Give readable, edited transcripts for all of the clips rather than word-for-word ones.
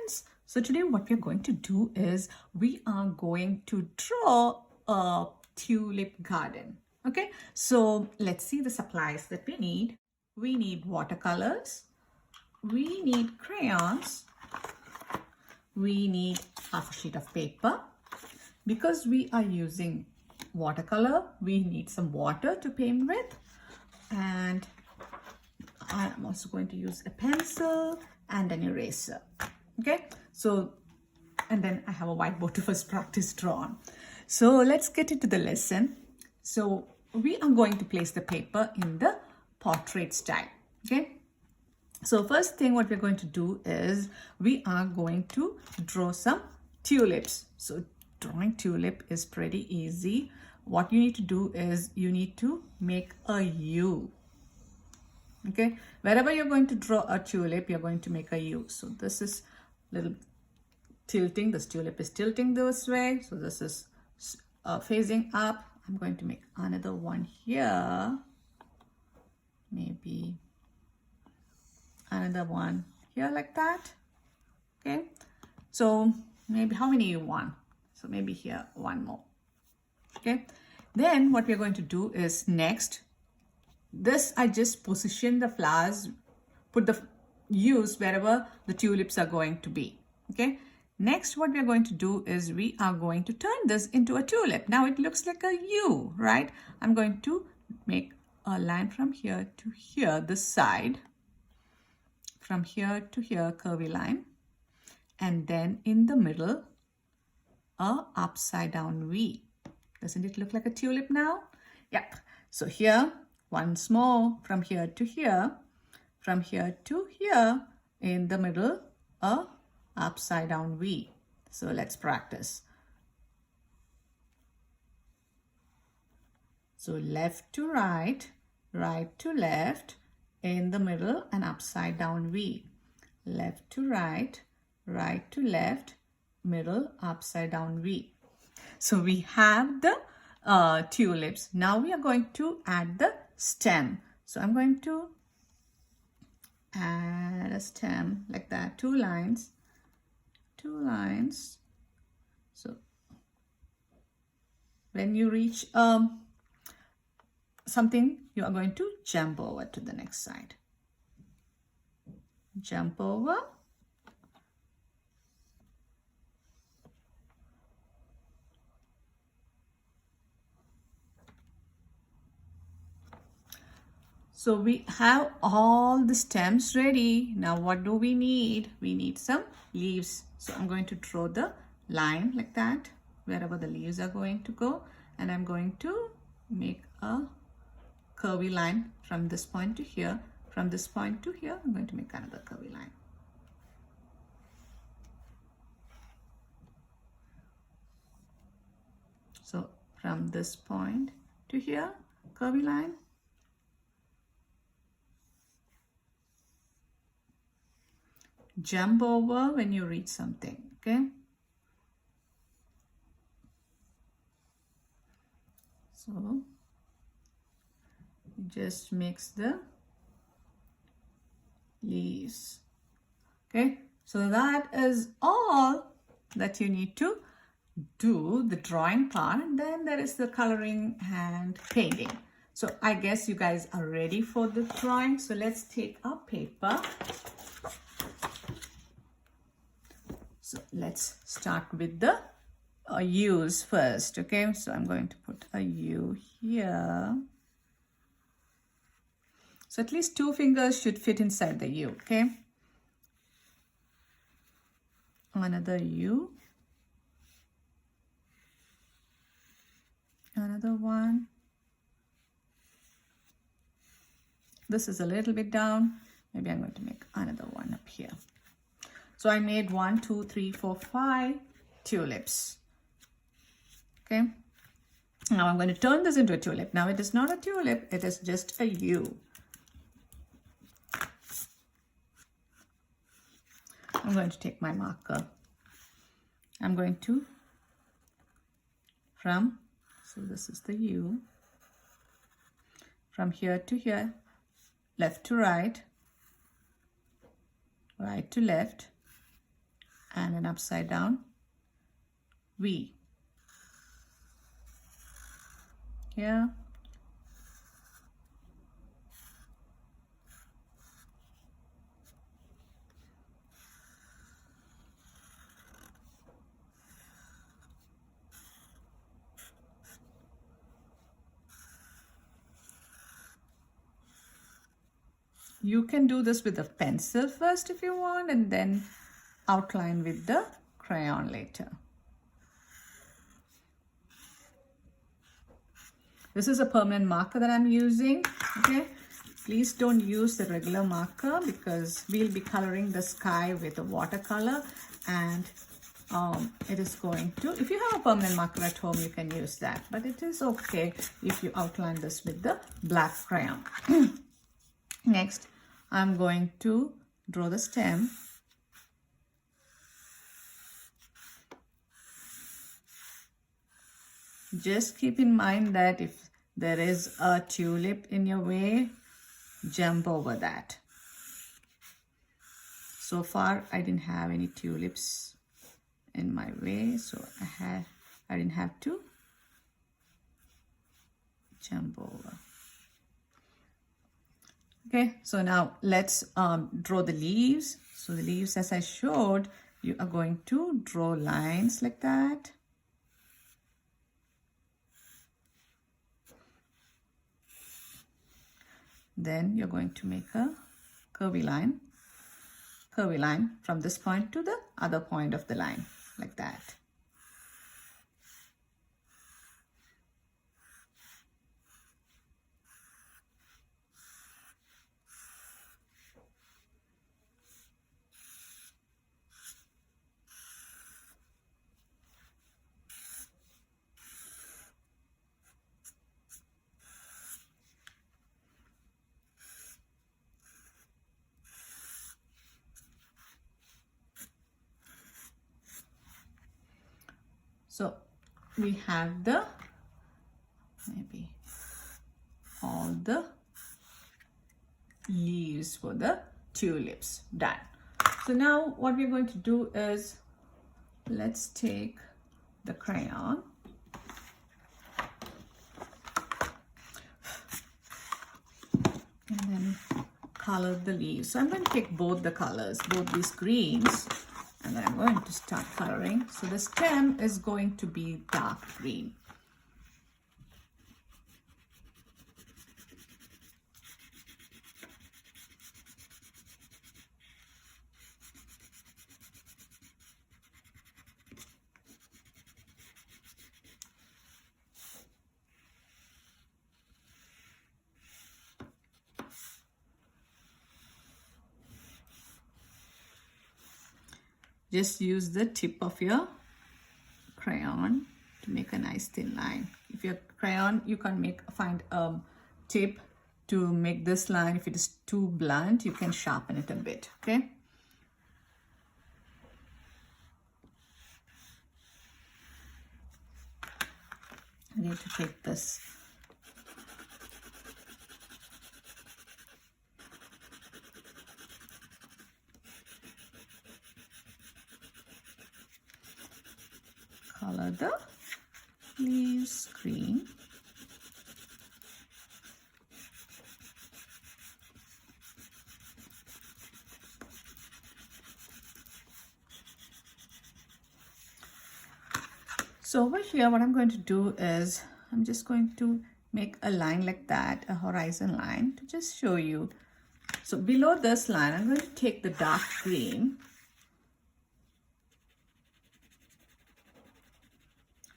friends. So today what we're going to do is we are going to draw a tulip garden. Okay, so let's see the supplies that we need. We need watercolors, we need crayons, we need half a sheet of paper. Because we are using watercolor, we need some water to paint with, and I'm also going to use a pencil and an eraser. Okay, so and then I have a whiteboard to first practice draw on. So let's get into the lesson. So we are going to place the paper in the portrait style. Okay, so first thing what we're going to do is we are going to draw some tulips. So drawing tulip is pretty easy. What you need to do is you need to make a U. Okay, wherever you're going to draw a tulip, you're going to make a U. So this is little tilting. This tulip is tilting this way. So this is facing up. I'm going to make another one here. Maybe another one here like that. Okay, so maybe how many you want? So maybe here one more. Okay, then what we're going to do is next, this I just position the flowers, put the U's wherever the tulips are going to be. Okay, next what we're going to do is we are going to turn this into a tulip. Now it looks like a U, right? I'm going to make a line from here to here, this side, from here to here, curvy line, and then in the middle a upside down V. Doesn't it look like a tulip now? Yep. So here once more, from here to here, from here to here, in the middle a upside down V. So let's practice. So left to right, right to left, in the middle an upside down V. Left to right, right to left, middle upside down V. So we have the tulips. Now we are going to add the stem. So I'm going to add a stem like that, two lines. So when you reach something, you are going to jump over to the next side. Jump over. So we have all the stems ready. Now what do we need? We need some leaves. So I'm going to draw the line like that, wherever the leaves are going to go. And I'm going to make a curvy line from this point to here. From this point to here, I'm going to make another curvy line. So from this point to here, curvy line. Jump over when you reach something, okay? So just mix the leaves, okay? So that is all that you need to do, the drawing part, and then there is the coloring and painting. So I guess you guys are ready for the drawing. So let's take our paper. So let's start with the U's first, okay? So I'm going to put a U here. So at least 2 fingers should fit inside the U, okay? Another U. Another one. This is a little bit down. Maybe I'm going to make another one up here. So I made 1, 2, 3, 4, 5 tulips. Okay. Now I'm going to turn this into a tulip. Now it is not a tulip, it is just a U. I'm going to take my marker. I'm going to, so this is the U. From here to here, left to right, right to left, and an upside down V. Here. You can do this with a pencil first if you want, and then outline with the crayon later. This is a permanent marker that I'm using, okay? Please don't use the regular marker because we'll be coloring the sky with a watercolor, and it is going to, if you have a permanent marker at home, you can use that, but it is okay if you outline this with the black crayon. Next, I'm going to draw the stem. Just keep in mind that if there is a tulip in your way, jump over that. So far, I didn't have any tulips in my way, so I didn't have to jump over. Okay, so now let's draw the leaves. So the leaves, as I showed, you are going to draw lines like that. Then you're going to make a curvy line from this point to the other point of the line, like that. So we have maybe all the leaves for the tulips done. So now what we're going to do is, let's take the crayon and then color the leaves. So I'm going to take both the colors, both these greens, and then I'm going to start coloring. So the stem is going to be dark green. Just use the tip of your crayon to make a nice thin line. If your crayon, you can find a tip to make this line. If it is too blunt, you can sharpen it a bit, okay? I need to take this color the leaves green. So over here, what I'm going to do is, I'm just going to make a line like that, a horizon line, to just show you. So below this line, I'm going to take the dark green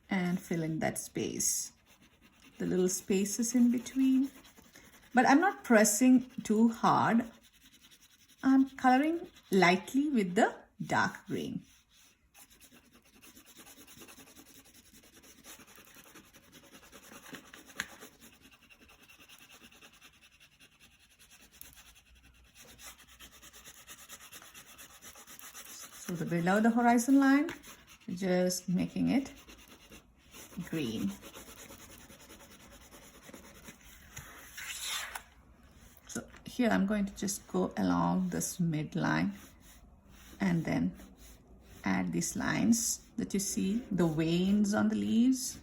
and fill in that space, the little spaces in between. But I'm not pressing too hard. I'm coloring lightly with the dark green. So below the horizon line, just making it green. So here I'm going to just go along this midline and then add these lines that you see, the veins on the leaves.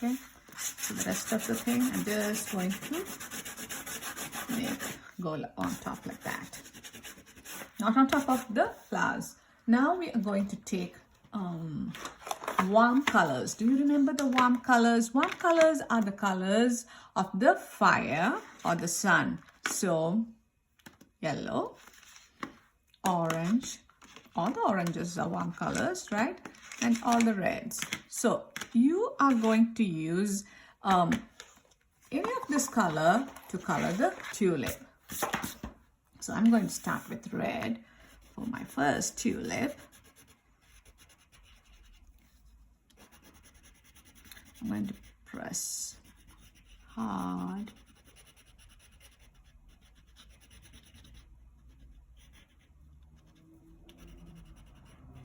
Okay, so the rest of the thing I'm just going to go on top like that, not on top of the flowers. Now we are going to take warm colors. Do you remember the warm colors? Warm colors are the colors of the fire or the sun. So yellow, orange, all the oranges are warm colors, right? And all the reds. So you are going to use any of this color to color the tulip. So I'm going to start with red for my first tulip. I'm going to press hard.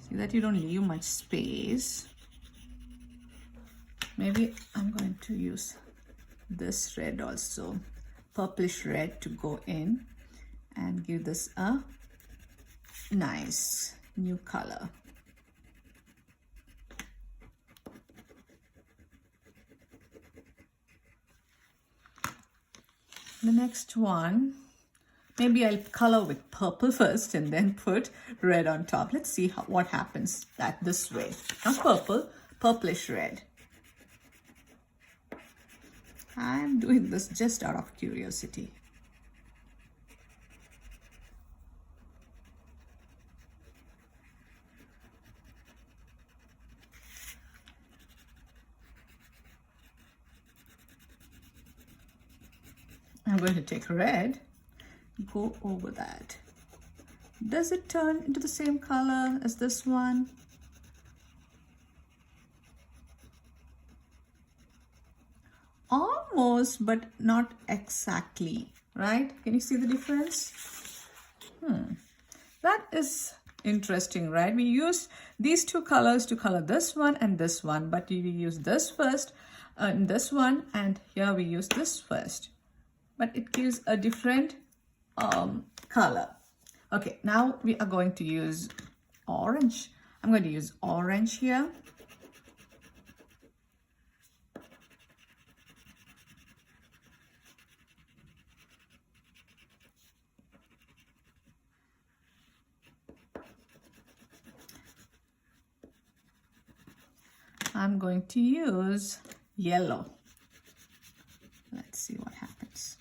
See that you don't leave much space. Maybe I'm going to use this red also, purplish red, to go in and give this a nice new color. The next one, maybe I'll color with purple first and then put red on top. Let's see what happens this way. Not purple, purplish red. I'm doing this just out of curiosity. I'm going to take red, go over that. Does it turn into the same color as this one? Almost, but not exactly, right? Can you see the difference? That is interesting, right? We used these two colors to color this one and this one, but we use this first in this one, and here we use this first. But it gives a different color. Okay, now we are going to use orange. I'm going to use orange here. I'm going to use yellow. Let's see what happens.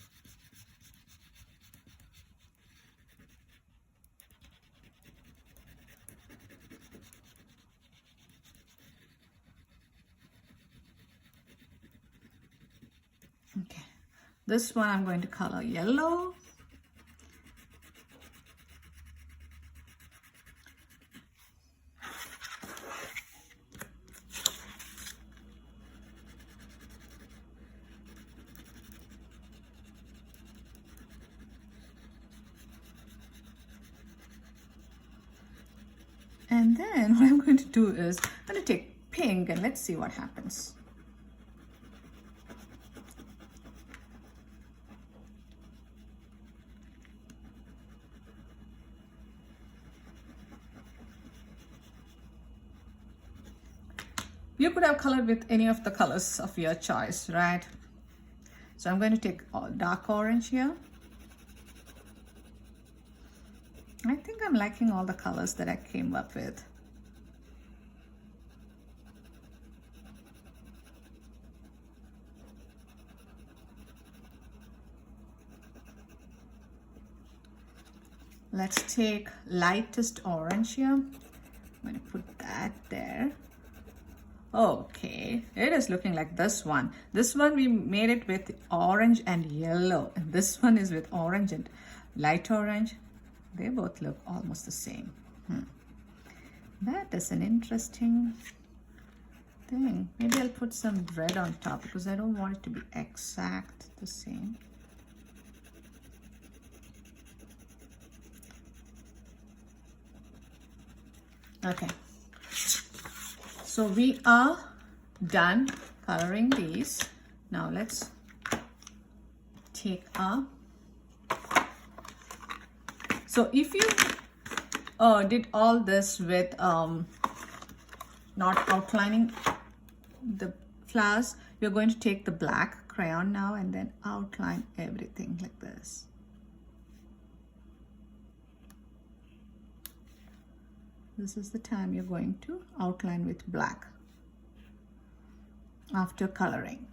Okay, this one I'm going to color yellow. And then what I'm going to do is I'm going to take pink and let's see what happens. You could have colored with any of the colors of your choice, right? So I'm going to take dark orange here. I think I'm liking all the colors that I came up with. Let's take lightest orange here. I'm going to put that there. Okay, it is looking like this one. This one we made it with orange and yellow, and this one is with orange and light orange. They both look almost the same. That is an interesting thing. Maybe I'll put some red on top because I don't want it to be exact the same. Okay, so we are done coloring these. Now let's take our, so if you did all this with not outlining the flowers, you're going to take the black crayon now and then outline everything like this. This is the time you're going to outline with black after coloring.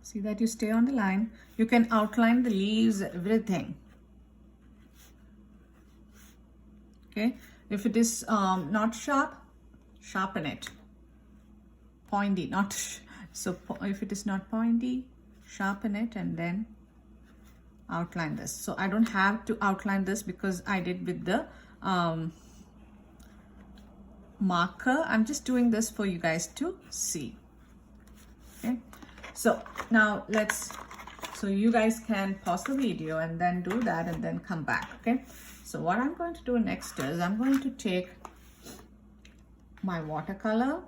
See that you stay on the line. You can outline the leaves, everything. Okay, if it is not sharp, sharpen it. Pointy, not so if it is not pointy, sharpen it and then outline this. So I don't have to outline this because I did with the marker. I'm just doing this for you guys to see. Okay, so now so you guys can pause the video and then do that and then come back. Okay, so what I'm going to do next is I'm going to take my watercolor.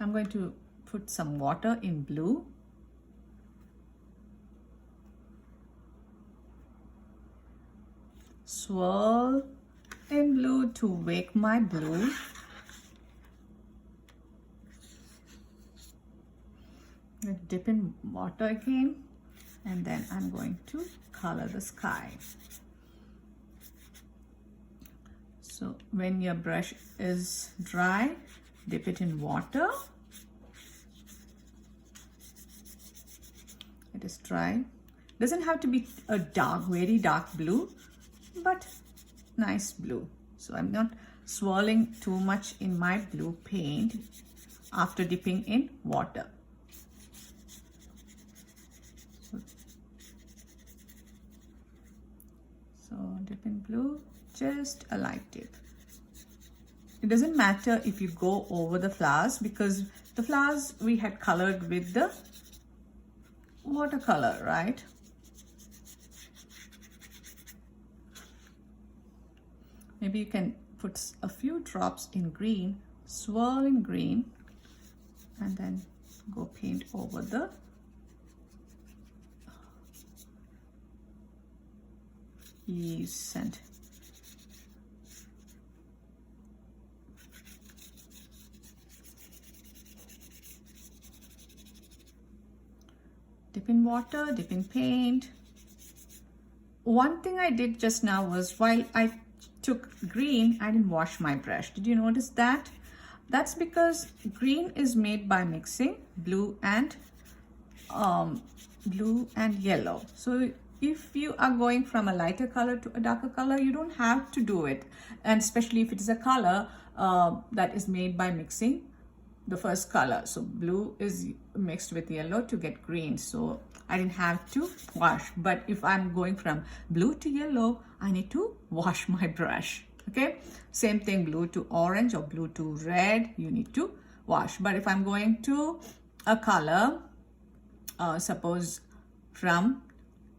I'm going to put some water in blue. Swirl in blue to wake my blue. Dip in water again, and then I'm going to color the sky. So when your brush is dry, dip it in water. It is dry. Doesn't have to be a dark, very dark blue, but nice blue. So I'm not swirling too much in my blue paint after dipping in water. So dip in blue, just a light dip. It doesn't matter if you go over the flowers because the flowers we had colored with the watercolor, right? Maybe you can put a few drops in green, swirl in green, and then go paint over the leaves and dip in water, dip in paint. One thing I did just now was while I took green, I didn't wash my brush. Did you notice that? That's because green is made by mixing blue and yellow. So if you are going from a lighter color to a darker color, you don't have to do it. And especially if it is a color that is made by mixing the first color. So blue is mixed with yellow to get green. So I didn't have to wash. But if I'm going from blue to yellow, I need to wash my brush. Okay, same thing, blue to orange or blue to red, you need to wash. But if I'm going to a color, suppose from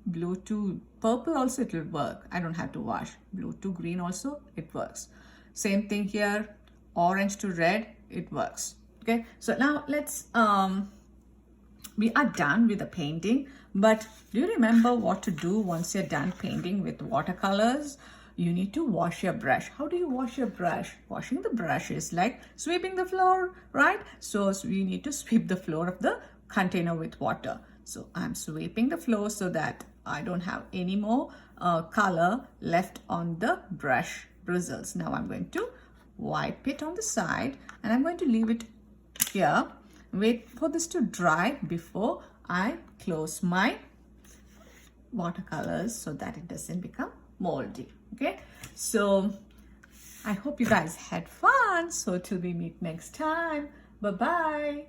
blue to purple also it will work. I don't have to wash. Blue to green also it works. Same thing here, orange to red, it works. Okay, so now let's we are done with the painting, but do you remember what to do once you're done painting with watercolors? You need to wash your brush. How do you wash your brush? Washing the brush is like sweeping the floor, right? So you need to sweep the floor of the container with water. So I'm sweeping the floor so that I don't have any more color left on the brush bristles. Now I'm going to wipe it on the side and I'm going to leave it here. Wait for this to dry before I close my watercolors so that it doesn't become moldy. Okay, so I hope you guys had fun. So till we meet next time, bye bye.